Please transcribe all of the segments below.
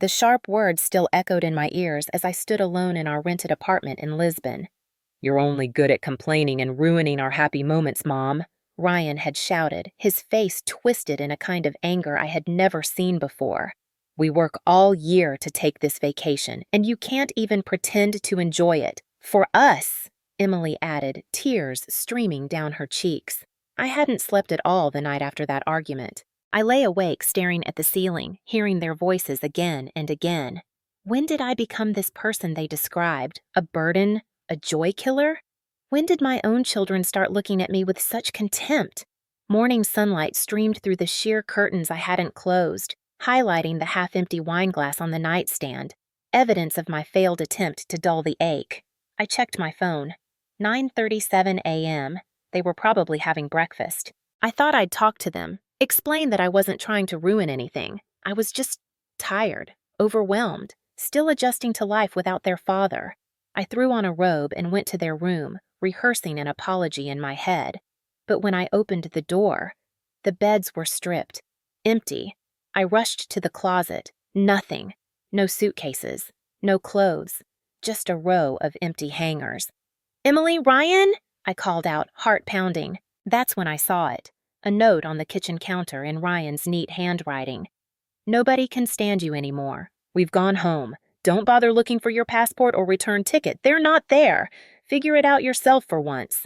The sharp words still echoed in my ears as I stood alone in our rented apartment in Lisbon. "You're only good at complaining and ruining our happy moments, Mom," Ryan had shouted, his face twisted in a kind of anger I had never seen before. "We work all year to take this vacation, and you can't even pretend to enjoy it. For us," Emily added, tears streaming down her cheeks. I hadn't slept at all the night after that argument. I lay awake staring at the ceiling, hearing their voices again and again. When did I become this person they described? A burden? A joy killer? When did my own children start looking at me with such contempt? Morning sunlight streamed through the sheer curtains I hadn't closed, highlighting the half-empty wine glass on the nightstand, evidence of my failed attempt to dull the ache. I checked my phone. 9:37 a.m. They were probably having breakfast. I thought I'd talk to them, explain that I wasn't trying to ruin anything. I was just tired, overwhelmed, still adjusting to life without their father. I threw on a robe and went to their room, rehearsing an apology in my head. But when I opened the door, the beds were stripped, empty. I rushed to the closet. Nothing. No suitcases. No clothes. Just a row of empty hangers. "Emily, Ryan?" I called out, heart pounding. That's when I saw it. A note on the kitchen counter in Ryan's neat handwriting. "Nobody can stand you anymore. We've gone home. Don't bother looking for your passport or return ticket. They're not there. Figure it out yourself for once."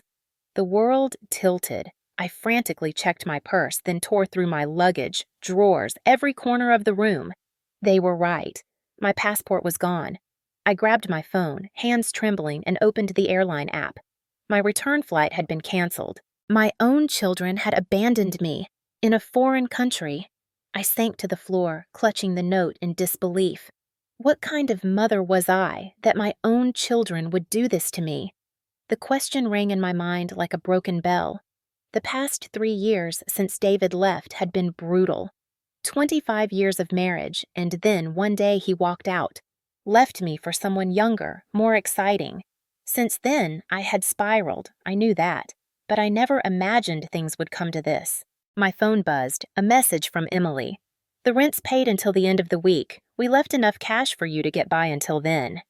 The world tilted. I frantically checked my purse, then tore through my luggage, drawers, every corner of the room. They were right. My passport was gone. I grabbed my phone, hands trembling, and opened the airline app. My return flight had been canceled. My own children had abandoned me in a foreign country. I sank to the floor, clutching the note in disbelief. What kind of mother was I that my own children would do this to me? The question rang in my mind like a broken bell. The past 3 years since David left had been brutal. 25 years of marriage, and then one day he walked out, left me for someone younger, more exciting. Since then, I had spiraled, I knew that, but I never imagined things would come to this. My phone buzzed, a message from Emily. "The rent's paid until the end of the week. We left enough cash for you to get by until then."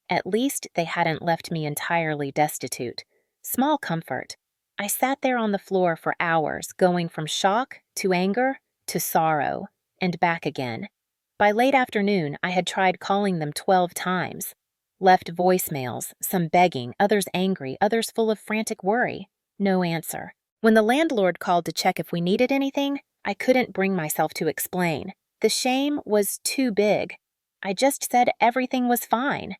At least they hadn't left me entirely destitute. Small comfort. I sat there on the floor for hours, going from shock to anger to sorrow, and back again. By late afternoon, I had tried calling them 12 times. Left voicemails, some begging, others angry, others full of frantic worry. No answer. When the landlord called to check if we needed anything, I couldn't bring myself to explain. The shame was too big. I just said everything was fine.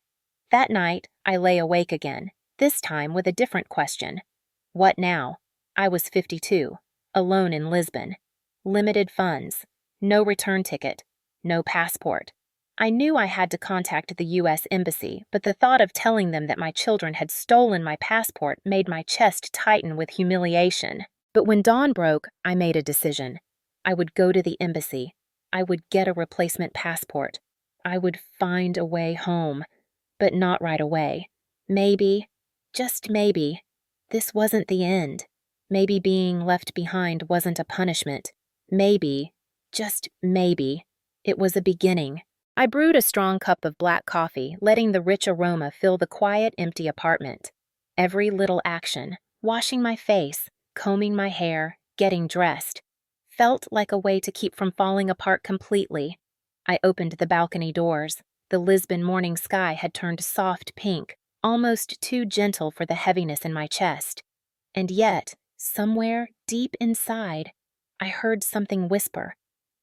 That night, I lay awake again, this time with a different question. What now? I was 52, alone in Lisbon. Limited funds. No return ticket. No passport. I knew I had to contact the U.S. Embassy, but the thought of telling them that my children had stolen my passport made my chest tighten with humiliation. But when dawn broke, I made a decision. I would go to the embassy. I would get a replacement passport. I would find a way home. But not right away. Maybe, just maybe, this wasn't the end. Maybe being left behind wasn't a punishment. Maybe, just maybe, it was a beginning. I brewed a strong cup of black coffee, letting the rich aroma fill the quiet, empty apartment. Every little action, washing my face, combing my hair, getting dressed, felt like a way to keep from falling apart completely. I opened the balcony doors. The Lisbon morning sky had turned soft pink, almost too gentle for the heaviness in my chest. And yet, somewhere deep inside, I heard something whisper,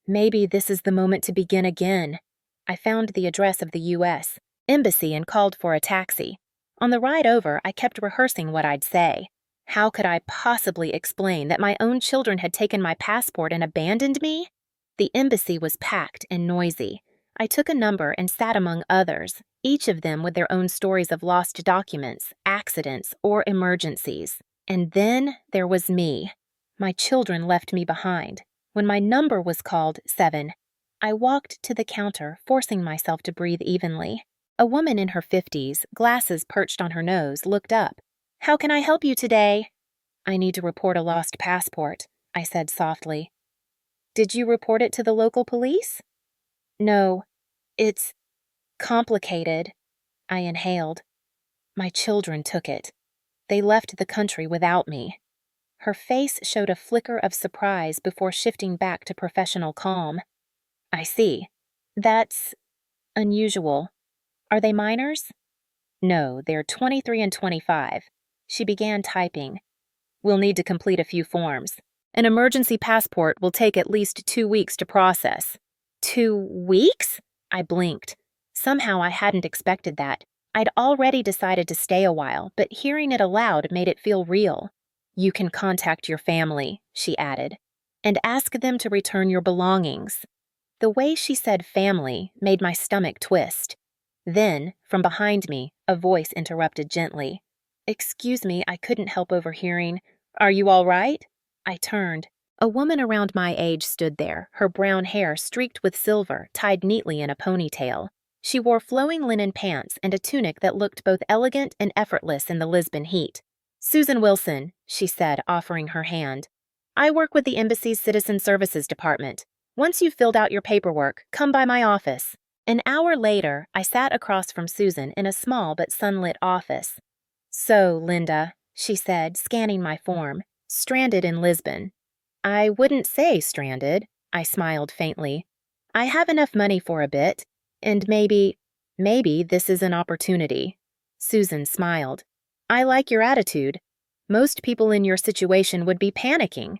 "Maybe this is the moment to begin again." I found the address of the U.S. Embassy and called for a taxi. On the ride over, I kept rehearsing what I'd say. How could I possibly explain that my own children had taken my passport and abandoned me? The embassy was packed and noisy. I took a number and sat among others, each of them with their own stories of lost documents, accidents, or emergencies. And then there was me. My children left me behind. When my number was called 7, I walked to the counter, forcing myself to breathe evenly. A woman in her 50s, glasses perched on her nose, looked up. "How can I help you today?" "I need to report a lost passport," I said softly. "Did you report it to the local police?" "No. It's complicated, I inhaled. My children took it. They left the country without me. Her face showed a flicker of surprise before shifting back to professional calm. I see. That's unusual. Are they minors? No, they're 23 and 25. She began typing. We'll need to complete a few forms. An emergency passport will take at least 2 weeks to process. 2 weeks? I blinked. Somehow I hadn't expected that. I'd already decided to stay a while, but hearing it aloud made it feel real. You can contact your family, she added, and ask them to return your belongings. The way she said family made my stomach twist. Then, from behind me, a voice interrupted gently. Excuse me, I couldn't help overhearing. Are you all right? I turned. A woman around my age stood there, her brown hair streaked with silver, tied neatly in a ponytail. She wore flowing linen pants and a tunic that looked both elegant and effortless in the Lisbon heat. Susan Wilson, she said, offering her hand. I work with the embassy's Citizen Services Department. Once you've filled out your paperwork, come by my office. An hour later, I sat across from Susan in a small but sunlit office. So, Linda, she said, scanning my form, stranded in Lisbon. I wouldn't say stranded, I smiled faintly. I have enough money for a bit, and maybe this is an opportunity. Susan smiled. I like your attitude. Most people in your situation would be panicking.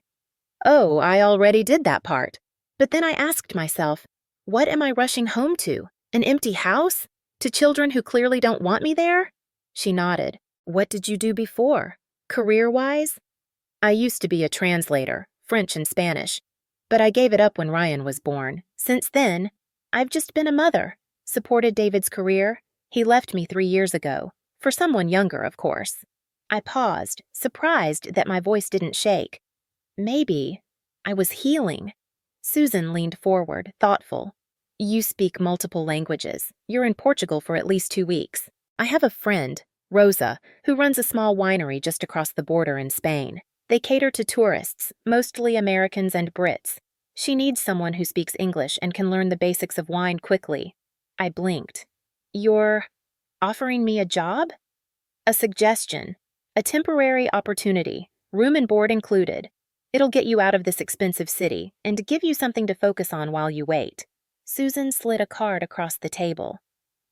Oh, I already did that part. But then I asked myself, what am I rushing home to? An empty house? To children who clearly don't want me there? She nodded. What did you do before? Career-wise? I used to be a translator, French and Spanish. But I gave it up when Ryan was born. Since then, I've just been a mother. Supported David's career. He left me 3 years ago. For someone younger, of course. I paused, surprised that my voice didn't shake. Maybe I was healing. Susan leaned forward, thoughtful. You speak multiple languages. You're in Portugal for at least 2 weeks. I have a friend, Rosa, who runs a small winery just across the border in Spain. They cater to tourists, mostly Americans and Brits. She needs someone who speaks English and can learn the basics of wine quickly. I blinked. You're offering me a job? A suggestion. A temporary opportunity, room and board included. It'll get you out of this expensive city and give you something to focus on while you wait. Susan slid a card across the table.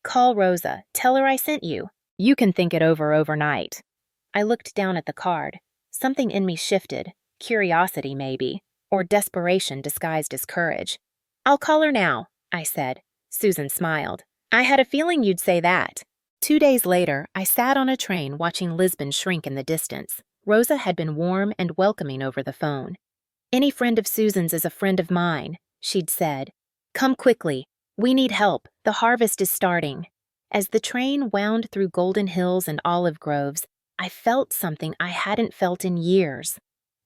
Call Rosa. Tell her I sent you. You can think it over overnight. I looked down at the card. Something in me shifted. Curiosity, maybe. Or desperation disguised as courage. I'll call her now, I said. Susan smiled. I had a feeling you'd say that. 2 days later, I sat on a train watching Lisbon shrink in the distance. Rosa had been warm and welcoming over the phone. Any friend of Susan's is a friend of mine, she'd said. Come quickly. We need help. The harvest is starting. As the train wound through golden hills and olive groves, I felt something I hadn't felt in years.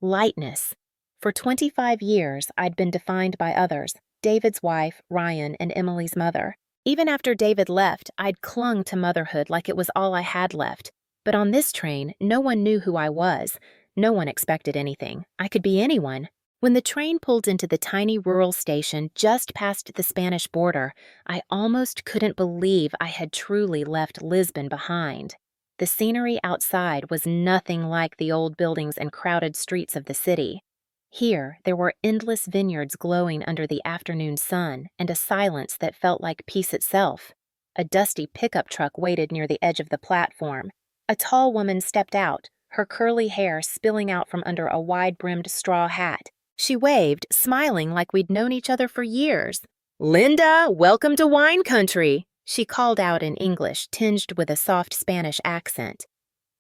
Lightness. For 25 years, I'd been defined by others, David's wife, Ryan, and Emily's mother. Even after David left, I'd clung to motherhood like it was all I had left. But on this train, no one knew who I was. No one expected anything. I could be anyone. When the train pulled into the tiny rural station just past the Spanish border, I almost couldn't believe I had truly left Lisbon behind. The scenery outside was nothing like the old buildings and crowded streets of the city. Here, there were endless vineyards glowing under the afternoon sun and a silence that felt like peace itself. A dusty pickup truck waited near the edge of the platform. A tall woman stepped out, her curly hair spilling out from under a wide-brimmed straw hat. She waved, smiling like we'd known each other for years. Linda, welcome to wine country, she called out in English, tinged with a soft Spanish accent.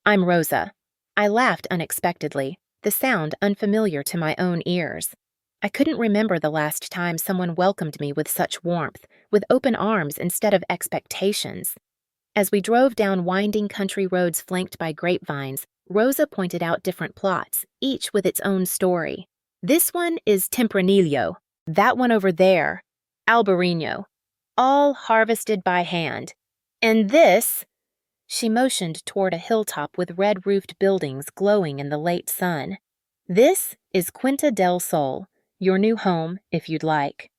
I'm Rosa. I laughed unexpectedly, the sound unfamiliar to my own ears. I couldn't remember the last time someone welcomed me with such warmth, with open arms instead of expectations. As we drove down winding country roads flanked by grapevines, Rosa pointed out different plots, each with its own story. This one is Tempranillo. That one over there, Albarino. All harvested by hand. And this, she motioned toward a hilltop with red-roofed buildings glowing in the late sun. This is Quinta del Sol, your new home, if you'd like.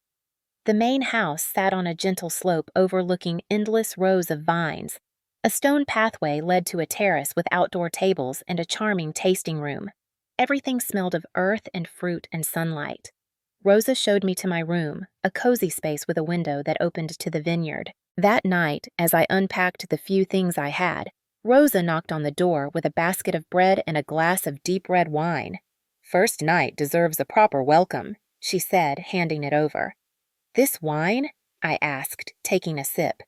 The main house sat on a gentle slope overlooking endless rows of vines. A stone pathway led to a terrace with outdoor tables and a charming tasting room. Everything smelled of earth and fruit and sunlight. Rosa showed me to my room, a cozy space with a window that opened to the vineyard. That night, as I unpacked the few things I had, Rosa knocked on the door with a basket of bread and a glass of deep red wine. "First night deserves a proper welcome," she said, handing it over. "This wine?" I asked, taking a sip.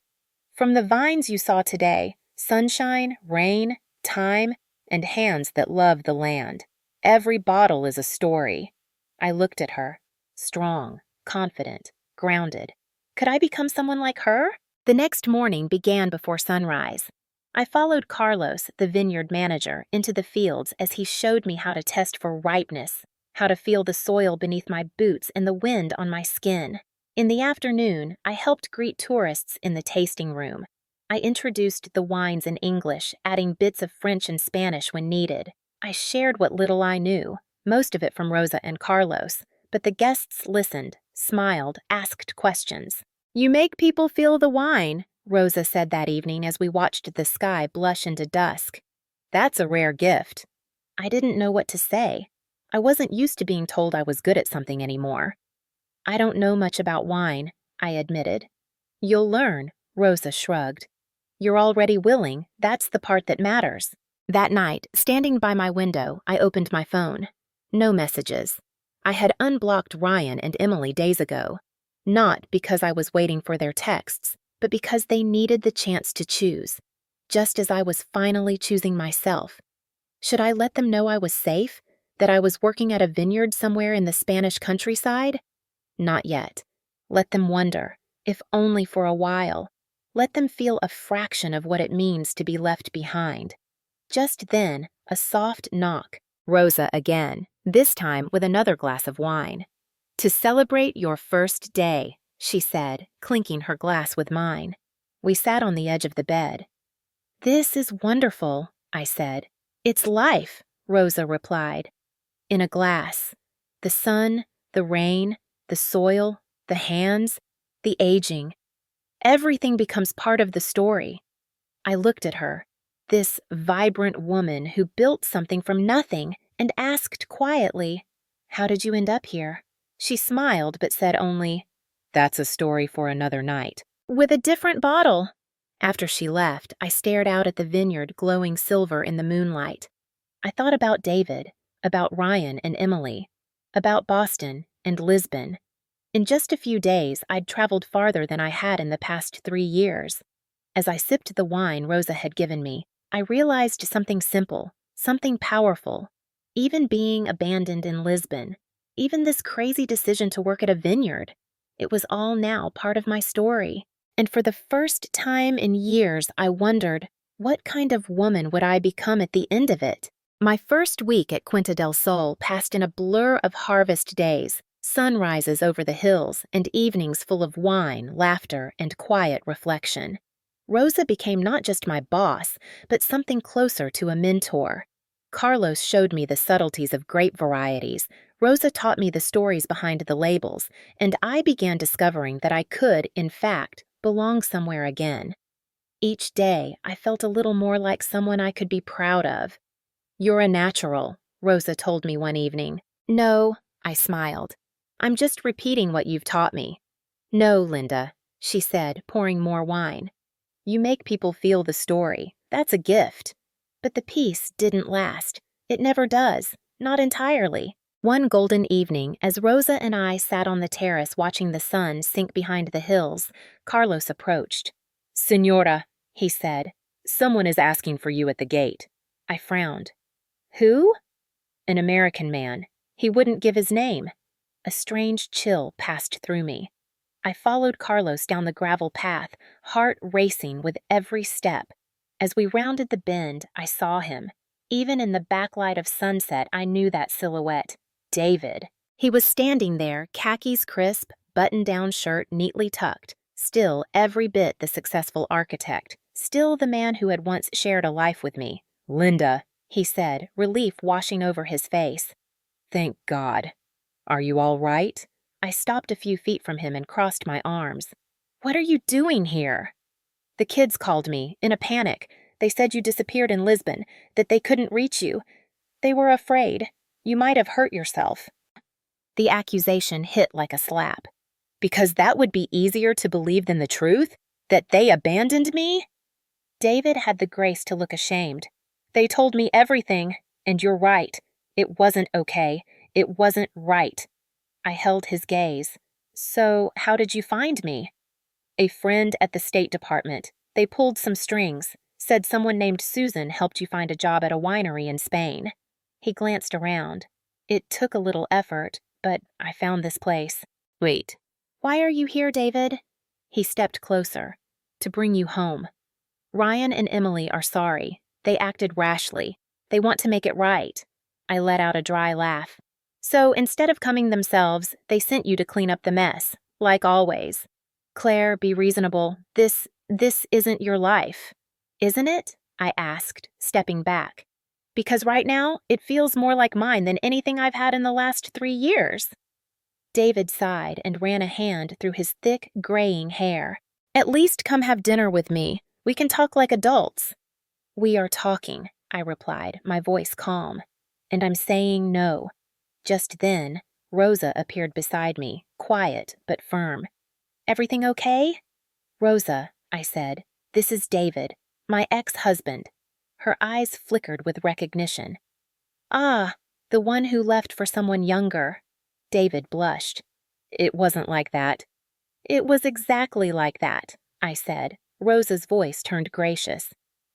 "From the vines you saw today, sunshine, rain, time, and hands that love the land. Every bottle is a story." I looked at her, strong, confident, grounded. Could I become someone like her? The next morning began before sunrise. I followed Carlos, the vineyard manager, into the fields as he showed me how to test for ripeness, how to feel the soil beneath my boots and the wind on my skin. In the afternoon, I helped greet tourists in the tasting room. I introduced the wines in English, adding bits of French and Spanish when needed. I shared what little I knew, most of it from Rosa and Carlos, but the guests listened, smiled, asked questions. "You make people feel the wine," Rosa said that evening as we watched the sky blush into dusk. "That's a rare gift." I didn't know what to say. I wasn't used to being told I was good at something anymore. "I don't know much about wine," I admitted. "You'll learn," Rosa shrugged. "You're already willing, that's the part that matters." That night, standing by my window, I opened my phone. No messages. I had unblocked Ryan and Emily days ago. Not because I was waiting for their texts, but because they needed the chance to choose, just as I was finally choosing myself. Should I let them know I was safe, that I was working at a vineyard somewhere in the Spanish countryside? Not yet. Let them wonder, if only for a while. Let them feel a fraction of what it means to be left behind. Just then, a soft knock. Rosa again, this time with another glass of wine. "To celebrate your first day," she said, clinking her glass with mine. We sat on the edge of the bed. "This is wonderful," I said. "It's life," Rosa replied. "In a glass. The sun, the rain, the soil, the hands, the aging. Everything becomes part of the story." I looked at her, this vibrant woman who built something from nothing, and asked quietly, "How did you end up here?" She smiled but said only, "That's a story for another night." "With a different bottle." After she left, I stared out at the vineyard glowing silver in the moonlight. I thought about David, about Ryan and Emily, about Boston and Lisbon. In just a few days, I'd traveled farther than I had in the past 3 years. As I sipped the wine Rosa had given me, I realized something simple, something powerful. Even being abandoned in Lisbon, even this crazy decision to work at a vineyard, it was all now part of my story. And for the first time in years, I wondered, what kind of woman would I become at the end of it? My first week at Quinta del Sol passed in a blur of harvest days, sunrises over the hills, and evenings full of wine, laughter, and quiet reflection. Rosa became not just my boss, but something closer to a mentor. Carlos showed me the subtleties of grape varieties, Rosa taught me the stories behind the labels, and I began discovering that I could, in fact, belong somewhere again. Each day, I felt a little more like someone I could be proud of. "You're a natural," Rosa told me one evening. "No," I smiled. "I'm just repeating what you've taught me." "No, Linda," she said, pouring more wine. "You make people feel the story. That's a gift." But the peace didn't last. It never does. Not entirely. One golden evening, as Rosa and I sat on the terrace watching the sun sink behind the hills, Carlos approached. "Señora," he said, "someone is asking for you at the gate." I frowned. "Who?" "An American man. He wouldn't give his name." A strange chill passed through me. I followed Carlos down the gravel path, heart racing with every step. As we rounded the bend, I saw him. Even in the backlight of sunset, I knew that silhouette. David. He was standing there, khakis crisp, button-down shirt neatly tucked, still every bit the successful architect, still the man who had once shared a life with me. "Linda," he said, relief washing over his face. "Thank God. Are you all right?" I stopped a few feet from him and crossed my arms. What are you doing here? The kids called me, in a panic. They said you disappeared in Lisbon, that they couldn't reach you. They were afraid. You might have hurt yourself. The accusation hit like a slap. Because that would be easier to believe than the truth? That they abandoned me? David had the grace to look ashamed. They told me everything, and you're right. It wasn't okay. It wasn't right. I held his gaze. So, how did you find me? A friend at the State Department. They pulled some strings, said someone named Susan helped you find a job at a winery in Spain. He glanced around. It took a little effort, but I found this place. Wait. Why are you here, David? He stepped closer. To bring you home. Ryan and Emily are sorry. They acted rashly. They want to make it right. I let out a dry laugh. So instead of coming themselves, they sent you to clean up the mess, like always. Claire, be reasonable. This isn't your life. Isn't it? I asked, stepping back. Because right now, it feels more like mine than anything I've had in the last 3 years. David sighed and ran a hand through his thick, graying hair. At least come have dinner with me. We can talk like adults. We are talking, I replied, my voice calm. And I'm saying no. Just then, Rosa appeared beside me, quiet but firm. Everything okay? Rosa, I said, this is David, my ex-husband. Her eyes flickered with recognition. Ah, the one who left for someone younger. David blushed. It wasn't like that. It was exactly like that, I said. Rosa's voice turned gracious.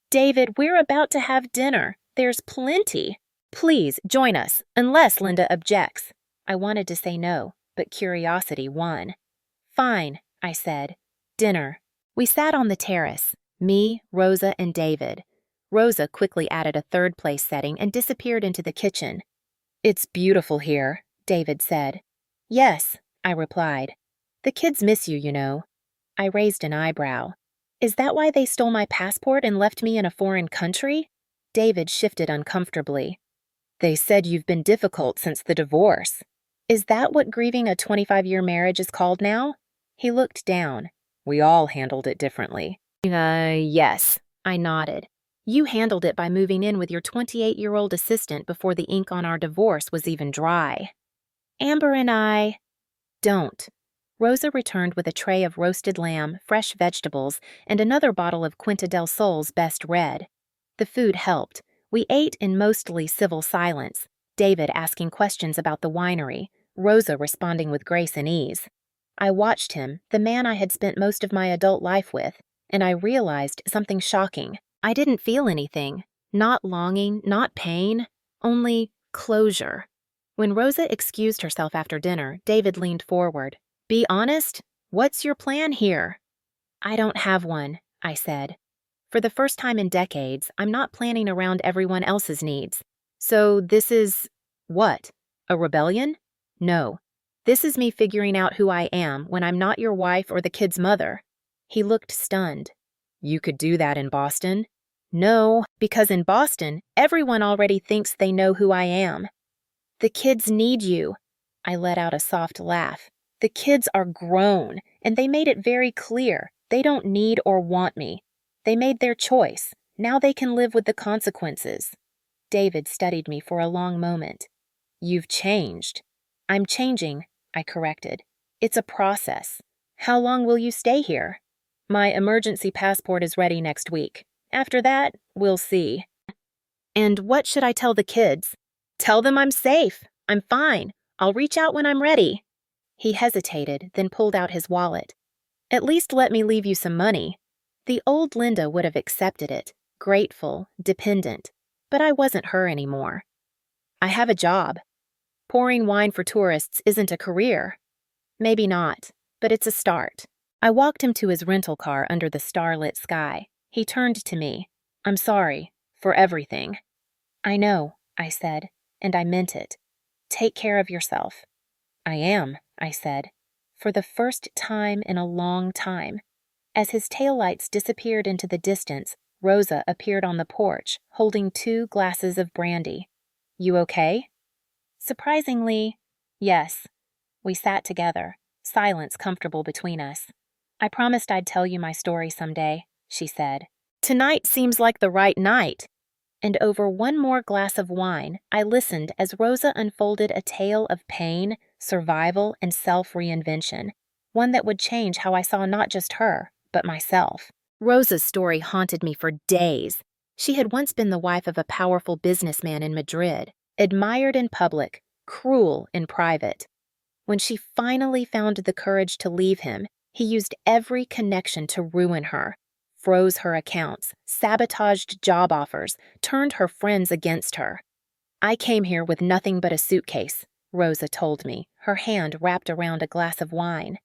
David, we're about to have dinner. There's plenty. Please join us, unless Linda objects. I wanted to say no, but curiosity won. Fine, I said. Dinner. We sat on the terrace, me, Rosa, and David. Rosa quickly added a third-place setting and disappeared into the kitchen. It's beautiful here, David said. Yes, I replied. The kids miss you, you know. I raised an eyebrow. Is that why they stole my passport and left me in a foreign country? David shifted uncomfortably. They said you've been difficult since the divorce. Is that what grieving a 25-year marriage is called now? He looked down. We all handled it differently. Yes, I nodded. You handled it by moving in with your 28-year-old assistant before the ink on our divorce was even dry. Amber and I... Don't. Rosa returned with a tray of roasted lamb, fresh vegetables, and another bottle of Quinta del Sol's best red. The food helped. We ate in mostly civil silence, David asking questions about the winery, Rosa responding with grace and ease. I watched him, the man I had spent most of my adult life with, and I realized something shocking. I didn't feel anything. Not longing, not pain, only closure. When Rosa excused herself after dinner, David leaned forward. Be honest, what's your plan here? I don't have one, I said. For the first time in decades, I'm not planning around everyone else's needs. So this is... what? A rebellion? No. This is me figuring out who I am when I'm not your wife or the kid's mother. He looked stunned. You could do that in Boston? No, because in Boston, everyone already thinks they know who I am. The kids need you. I let out a soft laugh. The kids are grown, and they made it very clear they don't need or want me. They made their choice. Now they can live with the consequences. David studied me for a long moment. You've changed. I'm changing, I corrected. It's a process. How long will you stay here? My emergency passport is ready next week. After that, we'll see. And what should I tell the kids? Tell them I'm safe. I'm fine. I'll reach out when I'm ready. He hesitated, then pulled out his wallet. At least let me leave you some money. The old Linda would have accepted it, grateful, dependent, but I wasn't her anymore. I have a job. Pouring wine for tourists isn't a career. Maybe not, but it's a start. I walked him to his rental car under the starlit sky. He turned to me. I'm sorry, for everything. I know, I said, and I meant it. Take care of yourself. I am, I said, for the first time in a long time. As his taillights disappeared into the distance, Rosa appeared on the porch, holding 2 glasses of brandy. You okay? Surprisingly, yes. We sat together, silence comfortable between us. I promised I'd tell you my story someday, she said. Tonight seems like the right night. And over one more glass of wine, I listened as Rosa unfolded a tale of pain, survival, and self-reinvention, one that would change how I saw not just her, but myself. Rosa's story haunted me for days. She had once been the wife of a powerful businessman in Madrid, admired in public, cruel in private. When she finally found the courage to leave him, he used every connection to ruin her, froze her accounts, sabotaged job offers, turned her friends against her. I came here with nothing but a suitcase, Rosa told me, her hand wrapped around a glass of wine.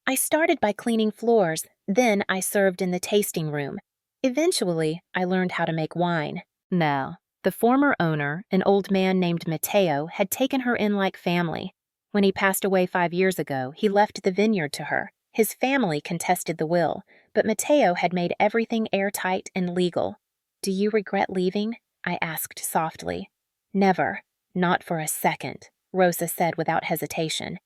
I started by cleaning floors, then I served in the tasting room. Eventually, I learned how to make wine. Now, the former owner, an old man named Mateo, had taken her in like family. When he passed away 5 years ago, he left the vineyard to her. His family contested the will, but Mateo had made everything airtight and legal. Do you regret leaving? I asked softly. Never. Not for a second, Rosa said without hesitation.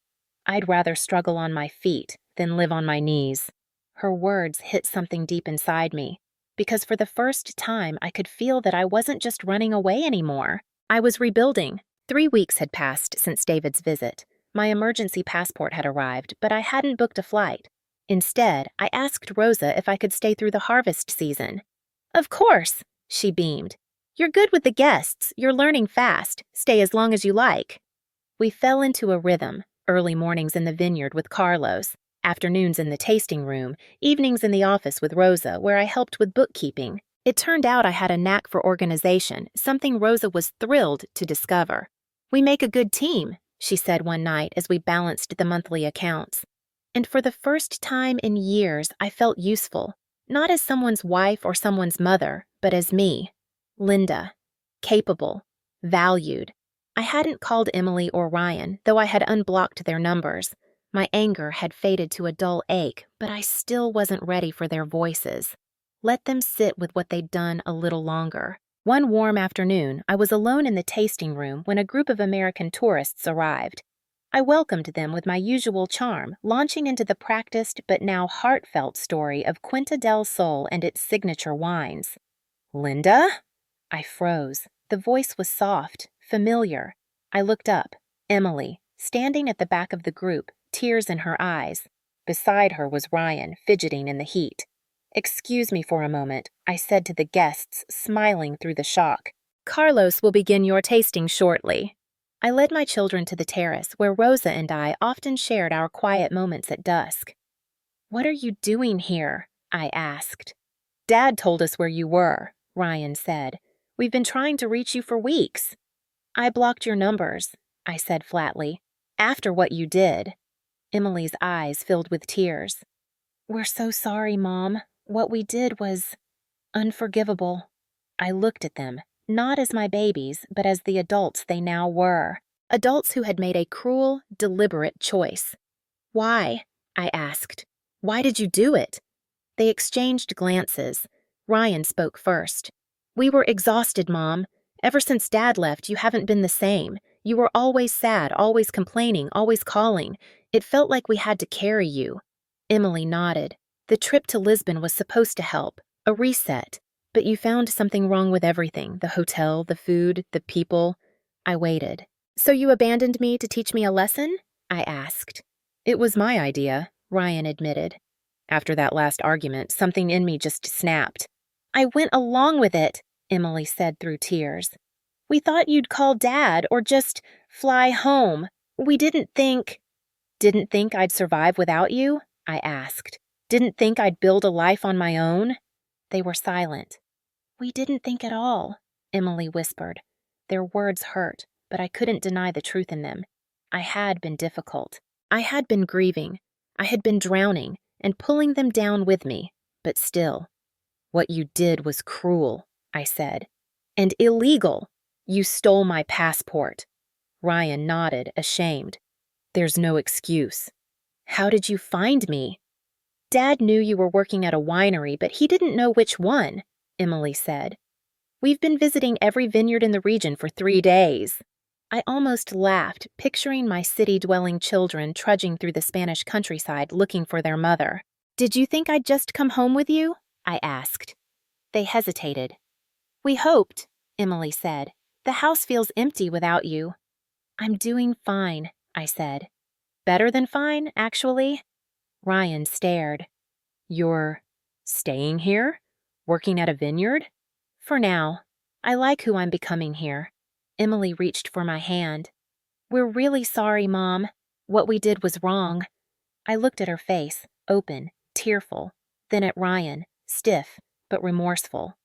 I'd rather struggle on my feet than live on my knees. Her words hit something deep inside me, because for the first time I could feel that I wasn't just running away anymore. I was rebuilding. 3 weeks had passed since David's visit. My emergency passport had arrived, but I hadn't booked a flight. Instead, I asked Rosa if I could stay through the harvest season. Of course, she beamed. You're good with the guests, you're learning fast, stay as long as you like. We fell into a rhythm, early mornings in the vineyard with Carlos, afternoons in the tasting room, evenings in the office with Rosa, where I helped with bookkeeping. It turned out I had a knack for organization, something Rosa was thrilled to discover. We make a good team, she said one night as we balanced the monthly accounts. And for the first time in years, I felt useful, not as someone's wife or someone's mother, but as me, Linda, capable, valued. I hadn't called Emily or Ryan, though I had unblocked their numbers. My anger had faded to a dull ache, but I still wasn't ready for their voices. Let them sit with what they'd done a little longer. One warm afternoon, I was alone in the tasting room when a group of American tourists arrived. I welcomed them with my usual charm, launching into the practiced but now heartfelt story of Quinta del Sol and its signature wines. Linda? I froze. The voice was soft, familiar. I looked up. Emily, standing at the back of the group, tears in her eyes. Beside her was Ryan, fidgeting in the heat. Excuse me for a moment, I said to the guests, smiling through the shock. Carlos will begin your tasting shortly. I led my children to the terrace where Rosa and I often shared our quiet moments at dusk. What are you doing here? I asked. Dad told us where you were, Ryan said. We've been trying to reach you for weeks. I blocked your numbers, I said flatly, after what you did. Emily's eyes filled with tears. We're so sorry, Mom. What we did was unforgivable. I looked at them, not as my babies, but as the adults they now were. Adults who had made a cruel, deliberate choice. Why? I asked. Why did you do it? They exchanged glances. Ryan spoke first. We were exhausted, Mom. Ever since Dad left, you haven't been the same. You were always sad, always complaining, always calling. It felt like we had to carry you. Emily nodded. The trip to Lisbon was supposed to help, a reset. But you found something wrong with everything, the hotel, the food, the people. I waited. So you abandoned me to teach me a lesson? I asked. It was my idea, Ryan admitted. After that last argument, something in me just snapped. I went along with it, Emily said through tears. We thought you'd call Dad or just fly home. We didn't think... Didn't think I'd survive without you? I asked. Didn't think I'd build a life on my own? They were silent. We didn't think at all, Emily whispered. Their words hurt, but I couldn't deny the truth in them. I had been difficult. I had been grieving. I had been drowning and pulling them down with me, but still. What you did was cruel, I said. And illegal. You stole my passport. Ryan nodded, ashamed. There's no excuse. How did you find me? Dad knew you were working at a winery, but he didn't know which one, Emily said. We've been visiting every vineyard in the region for 3 days. I almost laughed, picturing my city-dwelling children trudging through the Spanish countryside looking for their mother. "Did you think I'd just come home with you?" I asked. They hesitated. "We hoped," Emily said. "The house feels empty without you." "I'm doing fine," I said. "Better than fine, actually." Ryan stared. "You're staying here? Working at a vineyard?" "For now. I like who I'm becoming here." Emily reached for my hand. "We're really sorry, Mom. What we did was wrong." I looked at her face, open, tearful, then at Ryan, stiff, but remorseful.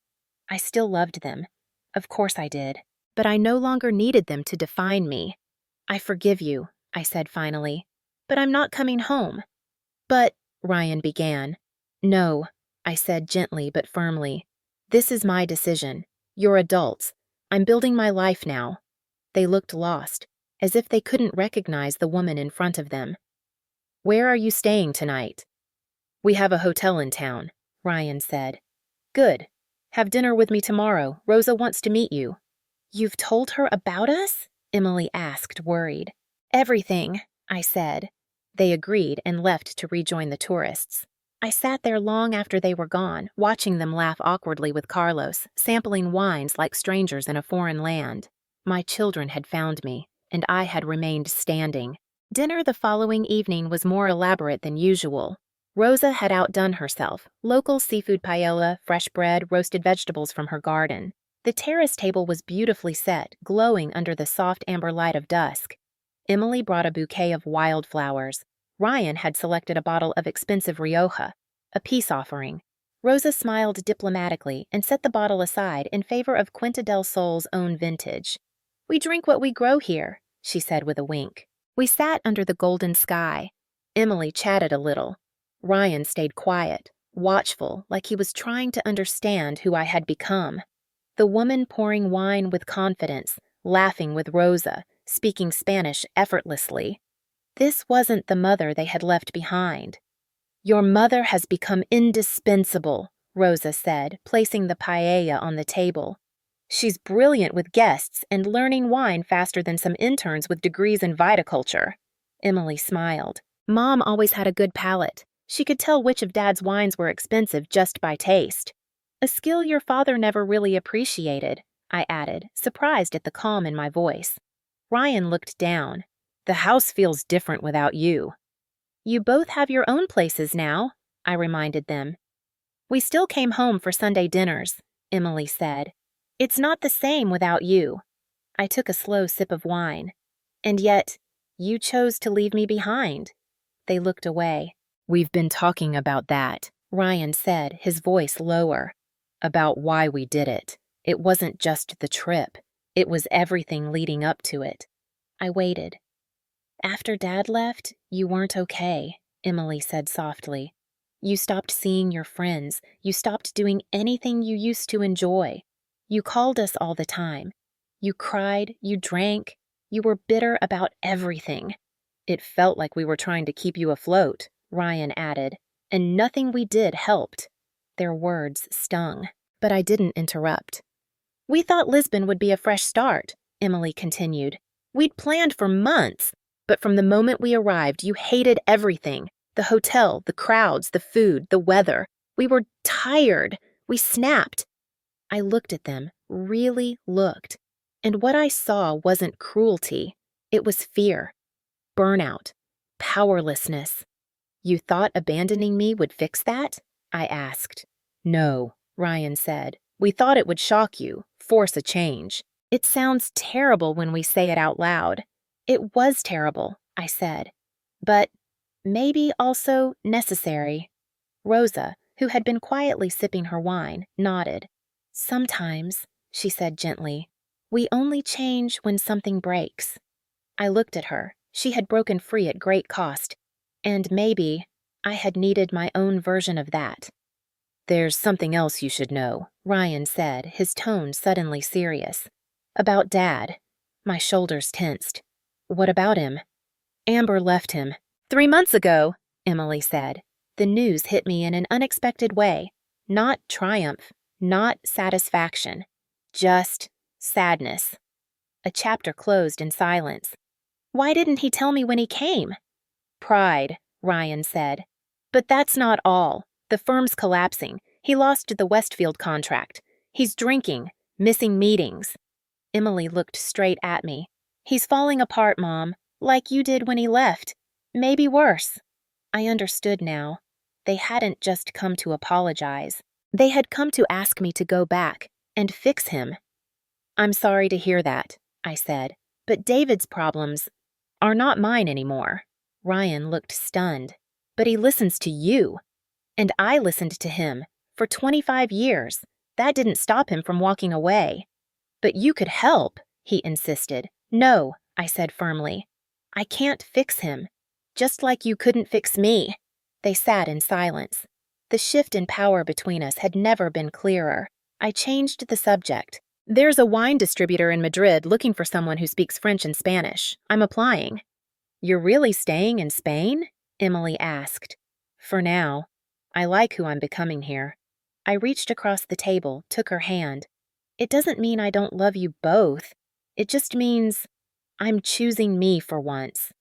I still loved them. Of course I did. But I no longer needed them to define me. "I forgive you," I said finally. "But I'm not coming home." "But," Ryan began. "No," I said gently but firmly. "This is my decision. You're adults. I'm building my life now." They looked lost, as if they couldn't recognize the woman in front of them. "Where are you staying tonight?" "We have a hotel in town," Ryan said. "Good. Have dinner with me tomorrow. Rosa wants to meet you." "You've told her about us?" Emily asked, worried. "Everything," I said. They agreed and left to rejoin the tourists. I sat there long after they were gone, watching them laugh awkwardly with Carlos, sampling wines like strangers in a foreign land. My children had found me, and I had remained standing. Dinner the following evening was more elaborate than usual. Rosa had outdone herself: local seafood paella, fresh bread, roasted vegetables from her garden. The terrace table was beautifully set, glowing under the soft amber light of dusk. Emily brought a bouquet of wildflowers. Ryan had selected a bottle of expensive Rioja, a peace offering. Rosa smiled diplomatically and set the bottle aside in favor of Quinta del Sol's own vintage. "We drink what we grow here," she said with a wink. We sat under the golden sky. Emily chatted a little. Ryan stayed quiet, watchful, like he was trying to understand who I had become. The woman pouring wine with confidence, laughing with Rosa, speaking Spanish effortlessly. This wasn't the mother they had left behind. "Your mother has become indispensable," Rosa said, placing the paella on the table. "She's brilliant with guests and learning wine faster than some interns with degrees in viticulture." Emily smiled. "Mom always had a good palate. She could tell which of Dad's wines were expensive just by taste." "A skill your father never really appreciated," I added, surprised at the calm in my voice. Ryan looked down. "The house feels different without you." "You both have your own places now," I reminded them. "We still came home for Sunday dinners," Emily said. "It's not the same without you." I took a slow sip of wine. "And yet, you chose to leave me behind." They looked away. "We've been talking about that," Ryan said, his voice lower. "About why we did it. It wasn't just the trip. It was everything leading up to it." I waited. "After Dad left, you weren't okay," Emily said softly. "You stopped seeing your friends. You stopped doing anything you used to enjoy. You called us all the time. You cried, you drank, you were bitter about everything." "It felt like we were trying to keep you afloat," Ryan added, "and nothing we did helped." Their words stung, but I didn't interrupt. "We thought Lisbon would be a fresh start," Emily continued. "We'd planned for months, but from the moment we arrived, you hated everything. The hotel, the crowds, the food, the weather. We were tired. We snapped." I looked at them, really looked, and what I saw wasn't cruelty. It was fear, burnout, powerlessness. "You thought abandoning me would fix that?" I asked. "No," Ryan said. "We thought it would shock you, force a change." It sounds terrible when we say it out loud. It was terrible, I said, but maybe also necessary. Rosa, who had been quietly sipping her wine, nodded. "Sometimes," she said gently, "we only change when something breaks." I looked at her. She had broken free at great cost, and maybe I had needed my own version of that. "There's something else you should know," Ryan said, his tone suddenly serious. "About Dad." My shoulders tensed. "What about him?" "Amber left him 3 months ago," Emily said. The news hit me in an unexpected way. Not triumph, not satisfaction, just sadness. A chapter closed in silence. Why didn't he tell me when he came? Pride, Ryan said. But that's not all. The firm's collapsing. He lost the Westfield contract. He's drinking, missing meetings. Emily looked straight at me. He's falling apart, Mom, like you did when he left. Maybe worse. I understood now. They hadn't just come to apologize. They had come to ask me to go back and fix him. I'm sorry to hear that, I said, but David's problems are not mine anymore. Ryan looked stunned. But he listens to you. And I listened to him for 25 years. That didn't stop him from walking away. But you could help, he insisted. No, I said firmly. I can't fix him. Just like you couldn't fix me. They sat in silence. The shift in power between us had never been clearer. I changed the subject. There's a wine distributor in Madrid looking for someone who speaks French and Spanish. I'm applying. You're really staying in Spain? Emily asked. For now. I like who I'm becoming here. I reached across the table, took her hand. It doesn't mean I don't love you both. It just means I'm choosing me for once.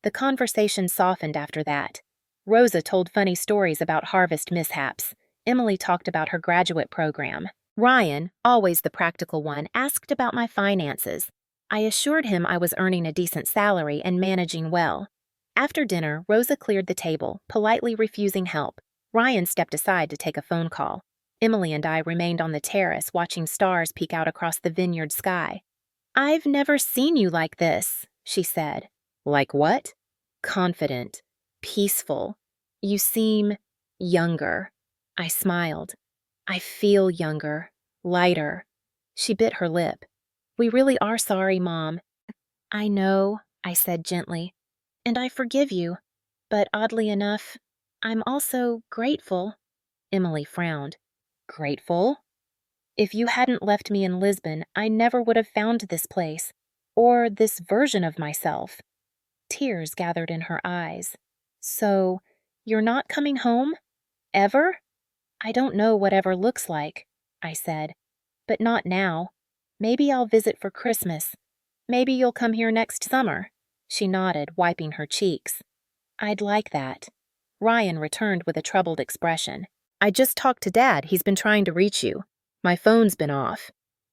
The conversation softened after that. Rosa told funny stories about harvest mishaps. Emily talked about her graduate program. Ryan, always the practical one, asked about my finances. I assured him I was earning a decent salary and managing well. After dinner, Rosa cleared the table, politely refusing help. Ryan stepped aside to take a phone call. Emily and I remained on the terrace watching stars peek out across the vineyard sky. I've never seen you like this, she said. Like what? Confident. Peaceful. You seem younger. I smiled. I feel younger. Lighter. She bit her lip. We really are sorry, Mom. I know, I said gently. And I forgive you. But oddly enough, I'm also grateful. Emily frowned. Grateful? If you hadn't left me in Lisbon, I never would have found this place, or this version of myself. Tears gathered in her eyes. So, you're not coming home? Ever? I don't know what ever looks like, I said. But not now. Maybe I'll visit for Christmas. Maybe you'll come here next summer. She nodded, wiping her cheeks. I'd like that. Ryan returned with a troubled expression. I just talked to Dad. He's been trying to reach you. My phone's been off.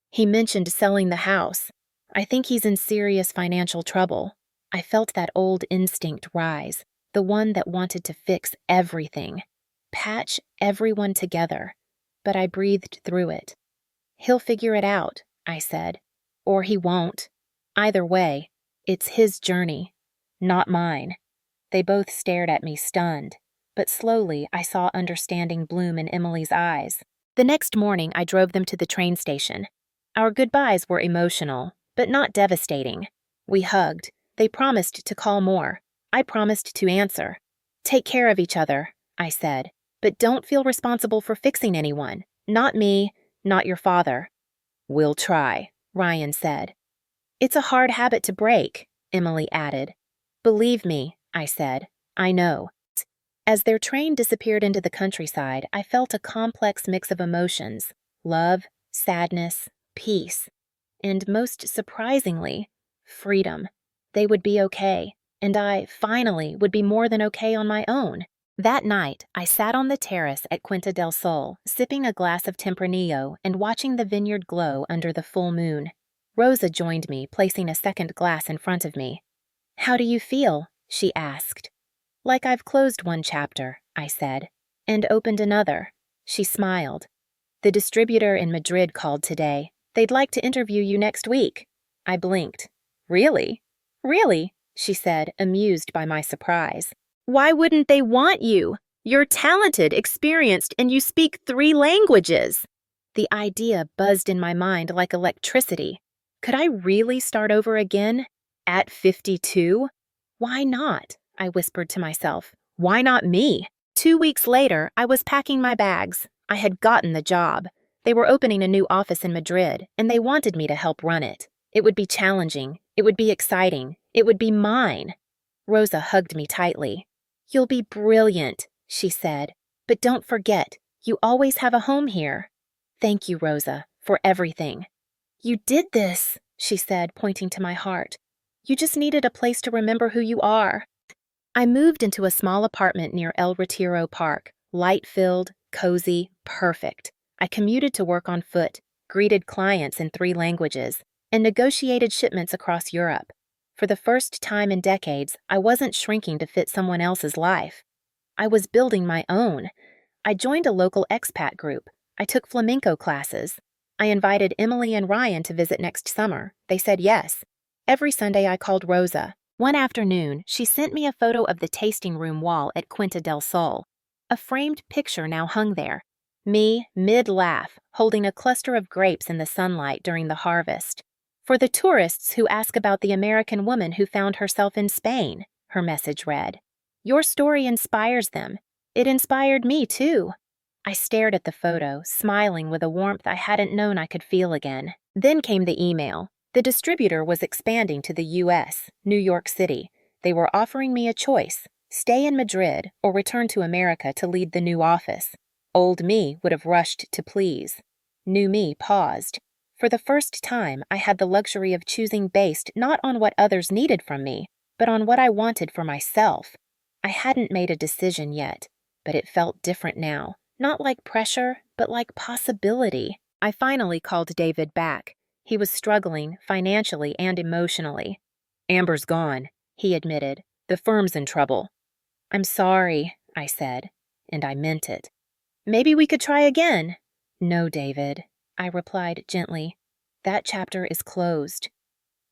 He mentioned selling the house. I think he's in serious financial trouble. I felt that old instinct rise, the one that wanted to fix everything, patch everyone together. But I breathed through it. He'll figure it out, I said. Or he won't. Either way, it's his journey, not mine. They both stared at me stunned, but slowly I saw understanding bloom in Emily's eyes. The next morning, I drove them to the train station. Our goodbyes were emotional, but not devastating. We hugged. They promised to call more. I promised to answer. Take care of each other, I said, but don't feel responsible for fixing anyone. Not me, not your father. We'll try, Ryan said. It's a hard habit to break, Emily added. Believe me, I said. I know. As their train disappeared into the countryside, I felt a complex mix of emotions: love, sadness, peace, and most surprisingly, freedom. They would be okay, and I, finally, would be more than okay on my own. That night, I sat on the terrace at Quinta del Sol, sipping a glass of Tempranillo and watching the vineyard glow under the full moon. Rosa joined me, placing a second glass in front of me. How do you feel? She asked. Like I've closed one chapter, I said, and opened another. She smiled. The distributor in Madrid called today. They'd like to interview you next week. I blinked. Really? Really? She said, amused by my surprise. Why wouldn't they want you? You're talented, experienced, and you speak 3 languages. The idea buzzed in my mind like electricity. Could I really start over again? At 52? Why not? I whispered to myself. Why not me? 2 weeks later, I was packing my bags. I had gotten the job. They were opening a new office in Madrid, and they wanted me to help run it. It would be challenging. It would be exciting. It would be mine. Rosa hugged me tightly. You'll be brilliant, she said. But don't forget, you always have a home here. Thank you, Rosa, for everything. You did this, she said, pointing to my heart. You just needed a place to remember who you are. I moved into a small apartment near El Retiro Park, light-filled, cozy, perfect. I commuted to work on foot, greeted clients in 3 languages, and negotiated shipments across Europe. For the first time in decades, I wasn't shrinking to fit someone else's life. I was building my own. I joined a local expat group. I took flamenco classes. I invited Emily and Ryan to visit next summer. They said yes. Every Sunday I called Rosa. One afternoon, she sent me a photo of the tasting room wall at Quinta del Sol. A framed picture now hung there. Me, mid-laugh, holding a cluster of grapes in the sunlight during the harvest. For the tourists who ask about the American woman who found herself in Spain, her message read. Your story inspires them. It inspired me, too. I stared at the photo, smiling with a warmth I hadn't known I could feel again. Then came the email. The distributor was expanding to the U.S., New York City. They were offering me a choice, stay in Madrid or return to America to lead the new office. Old me would have rushed to please. New me paused. For the first time, I had the luxury of choosing based not on what others needed from me, but on what I wanted for myself. I hadn't made a decision yet, but it felt different now. Not like pressure, but like possibility. I finally called David back. He was struggling, financially and emotionally. Amber's gone, he admitted. The firm's in trouble. I'm sorry, I said, and I meant it. Maybe we could try again. No, David, I replied gently. That chapter is closed.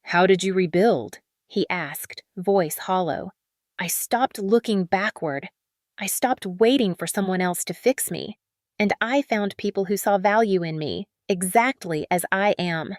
How did you rebuild? He asked, voice hollow. I stopped looking backward. I stopped waiting for someone else to fix me. And I found people who saw value in me, exactly as I am.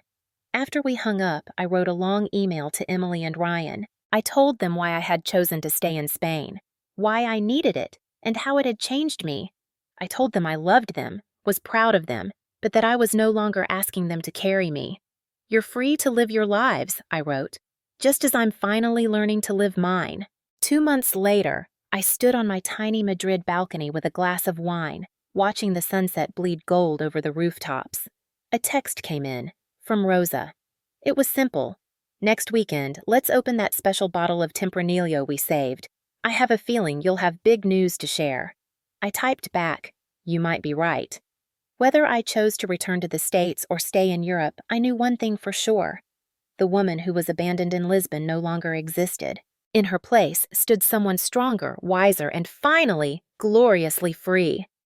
After we hung up, I wrote a long email to Emily and Ryan. I told them why I had chosen to stay in Spain, why I needed it, and how it had changed me. I told them I loved them, was proud of them, but that I was no longer asking them to carry me. You're free to live your lives, I wrote, just as I'm finally learning to live mine. 2 months later, I stood on my tiny Madrid balcony with a glass of wine, watching the sunset bleed gold over the rooftops. A text came in, from Rosa. It was simple. Next weekend, let's open that special bottle of Tempranillo we saved. I have a feeling you'll have big news to share. I typed back, you might be right. Whether I chose to return to the States or stay in Europe, I knew one thing for sure. The woman who was abandoned in Lisbon no longer existed. In her place stood someone stronger, wiser, and finally, gloriously free.